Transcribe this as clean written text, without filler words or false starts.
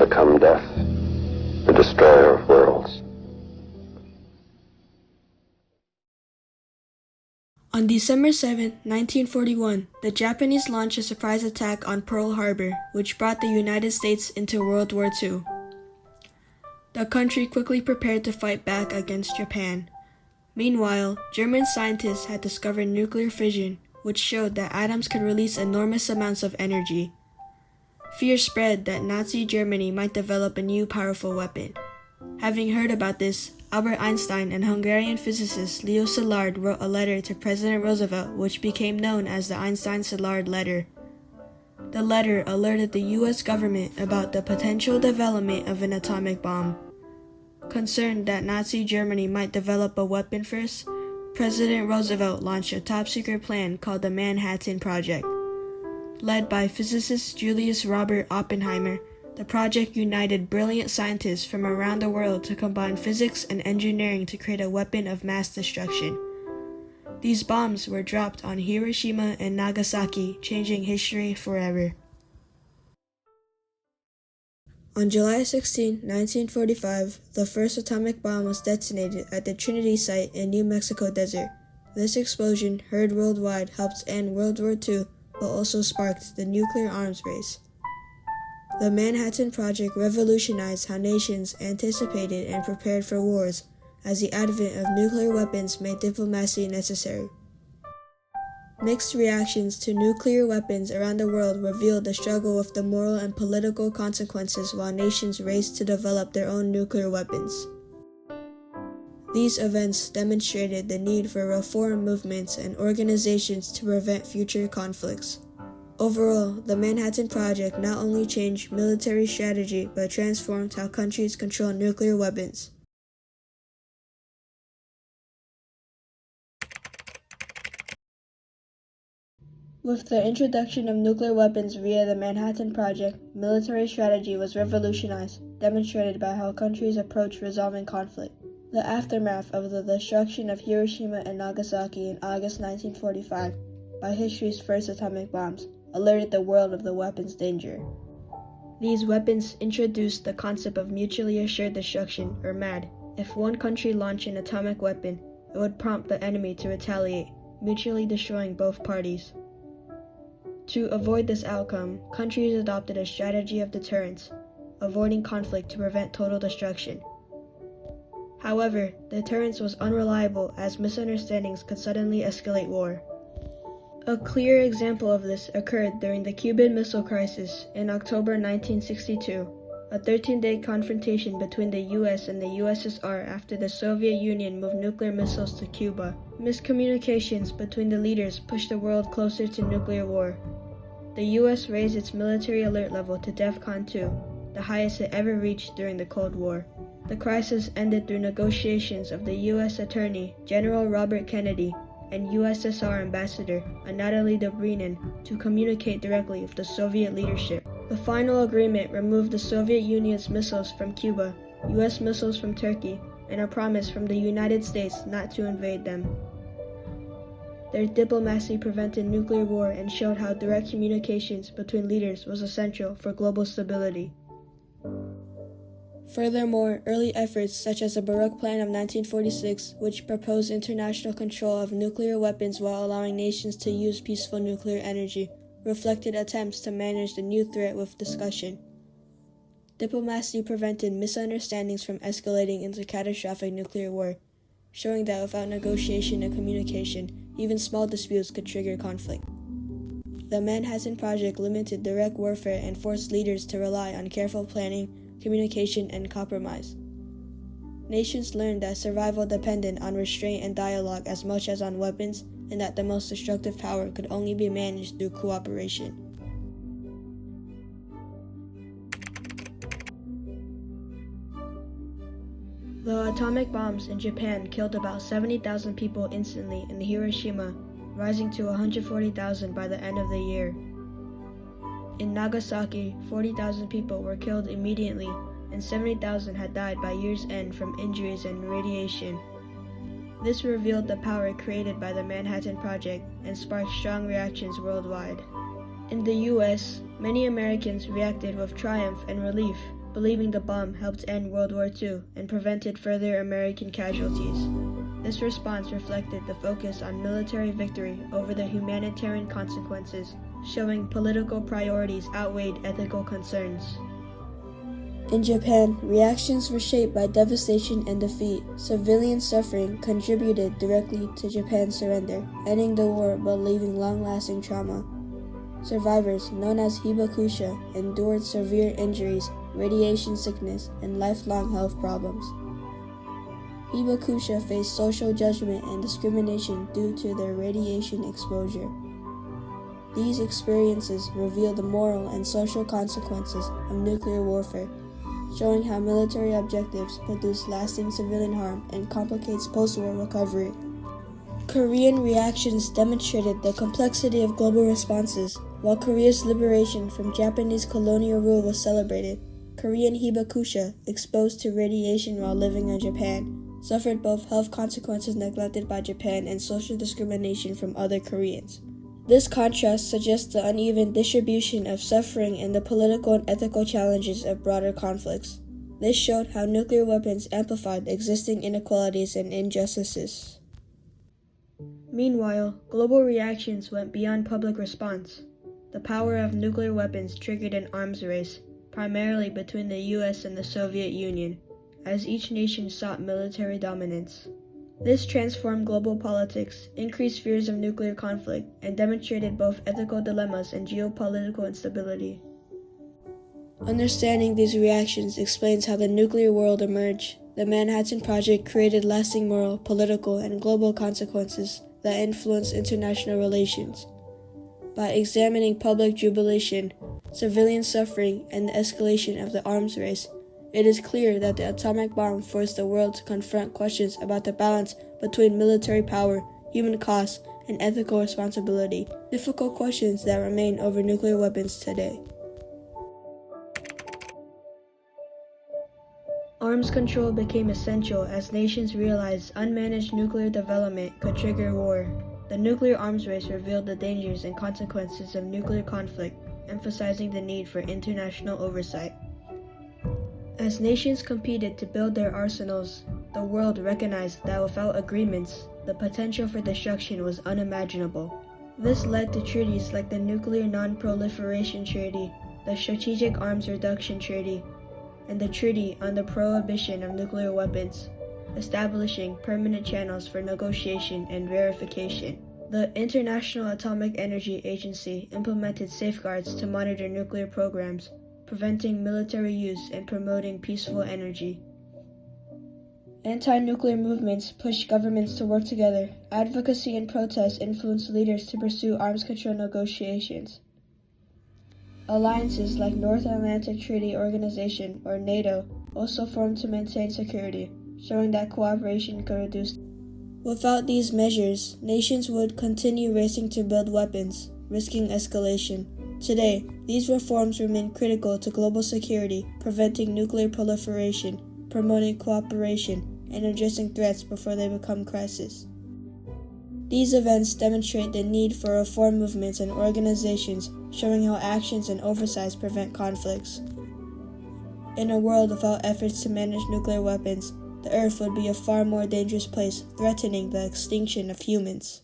become death, the destroyer of worlds. On December 7, 1941, the Japanese launched a surprise attack on Pearl Harbor, which brought the United States into World War II. The country quickly prepared to fight back against Japan. Meanwhile, German scientists had discovered nuclear fission, which showed that atoms could release enormous amounts of energy. Fear spread that Nazi Germany might develop a new powerful weapon. Having heard about this, Albert Einstein and Hungarian physicist Leo Szilard wrote a letter to President Roosevelt, which became known as the Einstein-Szilard letter. The letter alerted the U.S. government about the potential development of an atomic bomb. Concerned that Nazi Germany might develop a weapon first, President Roosevelt launched a top-secret plan called the Manhattan Project. Led by physicist Julius Robert Oppenheimer, the project united brilliant scientists from around the world to combine physics and engineering to create a weapon of mass destruction. These bombs were dropped on Hiroshima and Nagasaki, changing history forever. On July 16, 1945, the first atomic bomb was detonated at the Trinity site in New Mexico desert. This explosion, heard worldwide, helped end World War II, but also sparked the nuclear arms race. The Manhattan Project revolutionized how nations anticipated and prepared for wars, as the advent of nuclear weapons made diplomacy necessary. Mixed reactions to nuclear weapons around the world revealed the struggle with the moral and political consequences while nations raced to develop their own nuclear weapons. These events demonstrated the need for reform movements and organizations to prevent future conflicts. Overall, the Manhattan Project not only changed military strategy but transformed how countries control nuclear weapons. With the introduction of nuclear weapons via the Manhattan Project, military strategy was revolutionized, demonstrated by how countries approach resolving conflict. The aftermath of the destruction of Hiroshima and Nagasaki in August 1945 by history's first atomic bombs alerted the world of the weapon's danger. These weapons introduced the concept of mutually assured destruction, or MAD. If one country launched an atomic weapon, it would prompt the enemy to retaliate, mutually destroying both parties. To avoid this outcome, countries adopted a strategy of deterrence, avoiding conflict to prevent total destruction. However, deterrence was unreliable as misunderstandings could suddenly escalate war. A clear example of this occurred during the Cuban Missile Crisis in October 1962, a 13-day confrontation between the US and the USSR after the Soviet Union moved nuclear missiles to Cuba. Miscommunications between the leaders pushed the world closer to nuclear war. The US raised its military alert level to DEFCON 2, the highest it ever reached during the Cold War. The crisis ended through negotiations of the U.S. Attorney General Robert Kennedy and USSR Ambassador Anatoly Dobrynin to communicate directly with the Soviet leadership. The final agreement removed the Soviet Union's missiles from Cuba, U.S. missiles from Turkey, and a promise from the United States not to invade them. Their diplomacy prevented nuclear war and showed how direct communications between leaders was essential for global stability. Furthermore, early efforts such as the Baruch Plan of 1946, which proposed international control of nuclear weapons while allowing nations to use peaceful nuclear energy, reflected attempts to manage the new threat with discussion. Diplomacy prevented misunderstandings from escalating into catastrophic nuclear war, showing that without negotiation and communication, even small disputes could trigger conflict. The Manhattan Project limited direct warfare and forced leaders to rely on careful planning, communication, and compromise. Nations learned that survival depended on restraint and dialogue as much as on weapons, and that the most destructive power could only be managed through cooperation. The atomic bombs in Japan killed about 70,000 people instantly in Hiroshima, rising to 140,000 by the end of the year. In Nagasaki, 40,000 people were killed immediately, and 70,000 had died by year's end from injuries and radiation. This revealed the power created by the Manhattan Project and sparked strong reactions worldwide. In the US, many Americans reacted with triumph and relief believing the bomb helped end World War II and prevented further American casualties. This response reflected the focus on military victory over the humanitarian consequences, showing political priorities outweighed ethical concerns. In Japan, reactions were shaped by devastation and defeat. Civilian suffering contributed directly to Japan's surrender, ending the war but leaving long-lasting trauma. Survivors, known as hibakusha, endured severe injuries, radiation sickness, and lifelong health problems. Hibakusha faced social judgment and discrimination due to their radiation exposure. These experiences reveal the moral and social consequences of nuclear warfare, showing how military objectives produce lasting civilian harm and complicates post-war recovery. Korean reactions demonstrated the complexity of global responses. While Korea's liberation from Japanese colonial rule was celebrated, Korean hibakusha, exposed to radiation while living in Japan, suffered both health consequences neglected by Japan and social discrimination from other Koreans. This contrast suggests the uneven distribution of suffering and the political and ethical challenges of broader conflicts. This showed how nuclear weapons amplified existing inequalities and injustices. Meanwhile, global reactions went beyond public response. The power of nuclear weapons triggered an arms race, primarily between the US and the Soviet Union, as each nation sought military dominance. This transformed global politics, increased fears of nuclear conflict, and demonstrated both ethical dilemmas and geopolitical instability. Understanding these reactions explains how the nuclear world emerged. The Manhattan Project created lasting moral, political, and global consequences that influence international relations. By examining public jubilation, civilian suffering, and the escalation of the arms race, it is clear that the atomic bomb forced the world to confront questions about the balance between military power, human cost, and ethical responsibility, difficult questions that remain over nuclear weapons today. Arms control became essential as nations realized unmanaged nuclear development could trigger war. The nuclear arms race revealed the dangers and consequences of nuclear conflict, emphasizing the need for international oversight. As nations competed to build their arsenals, the world recognized that without agreements, the potential for destruction was unimaginable. This led to treaties like the Nuclear Non-Proliferation Treaty, the Strategic Arms Reduction Treaty, and the Treaty on the Prohibition of Nuclear Weapons, establishing permanent channels for negotiation and verification. The International Atomic Energy Agency implemented safeguards to monitor nuclear programs, preventing military use and promoting peaceful energy. Anti-nuclear movements pushed governments to work together. Advocacy and protests influenced leaders to pursue arms control negotiations. Alliances like North Atlantic Treaty Organization, or NATO, also formed to maintain security, showing that cooperation could reduce. Without these measures, nations would continue racing to build weapons, risking escalation. Today, these reforms remain critical to global security, preventing nuclear proliferation, promoting cooperation, and addressing threats before they become crises. These events demonstrate the need for reform movements and organizations, showing how actions and oversights prevent conflicts. In a world without efforts to manage nuclear weapons, the Earth would be a far more dangerous place, threatening the extinction of humans.